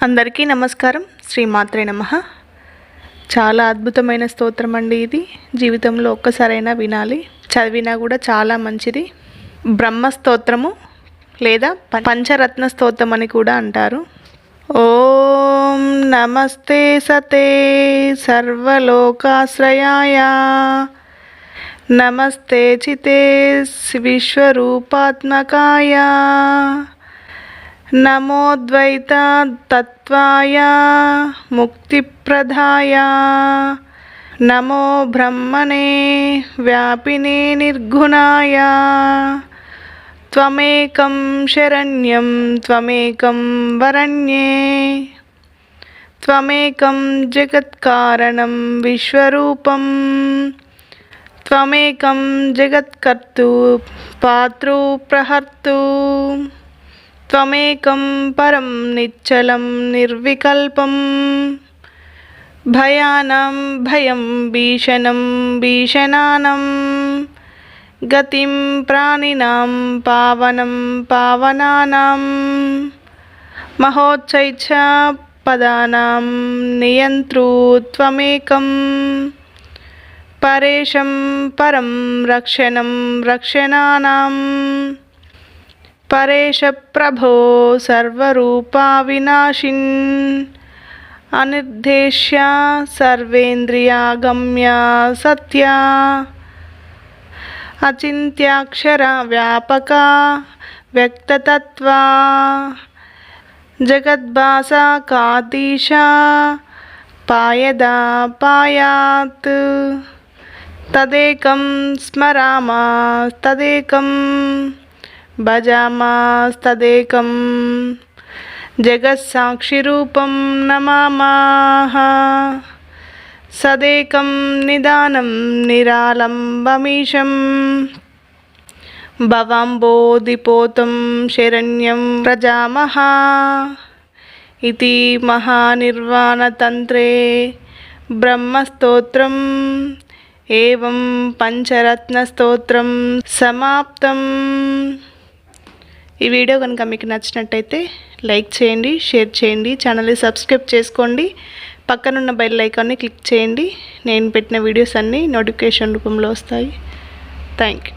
అందరికీ నమస్కారం. శ్రీమాత్రే నమః. చాలా అద్భుతమైన స్తోత్రం అండి ఇది. జీవితంలో ఒక్కసారైనా వినాలి, చదివినా కూడా చాలా మంచిది. బ్రహ్మ స్తోత్రము లేదా పంచరత్న స్తోత్రం అని కూడా అంటారు. ఓం నమస్తే సతే సర్వలోకాశ్రయాయ నమస్తే చితే విశ్వరూపాత్మకాయ నమోద్వైత తత్వాయ ముక్తిప్రదాయ నమో బ్రహ్మణే వ్యాపినే నిర్గుణాయ త్వమేకం శరణ్యం త్వమేకం వరణ్యే త్వమేకం జగత్కారణం విశ్వరూపం త్వమేకం జగత్కర్తృ పాతృ ప్రహర్తృ త్వమేకం పరం నిశ్చలం నిర్వికల్పం భయానాం భయం భీషణం భీషణానాం గతిం ప్రాణినాం పావనం పావనానాం మహోచ్చైచ్చ పదానాం నియంతృ త్వమేకం పరేశం పరం రక్షణం రక్షణానాం పరేశ ప్రభో సర్వరూపావినాశిన్ అనిర్దేశ్య సర్వేంద్రియాగమ్య సత్య అచింత్యాక్షర వ్యాపక వ్యక్తతత్వ జగద్భాసకాతీశ పాయదా పాయాత్ తదేకం స్మరామ తదేకం భజామస్తదేకం జగత్సాక్షిరూపం నమామః సదేకం నిదానం నిరాలంబమీశం భవాంబోధిపోతం శరణ్యం వ్రజామః ఇతి మహానిర్వాణతంత్రే బ్రహ్మస్తోత్రం ఏవం పంచరత్నస్తోత్రం సమాప్తం. ఈ వీడియో కనుక మీకు నచ్చినట్టయితే లైక్ చేయండి, షేర్ చేయండి, ఛానల్ని సబ్స్క్రైబ్ చేసుకోండి, పక్కనున్న బెల్ ఐకాన్ని క్లిక్ చేయండి. నేను పెట్టిన వీడియోస్ అన్నీ నోటిఫికేషన్ రూపంలో వస్తాయి. Thank you.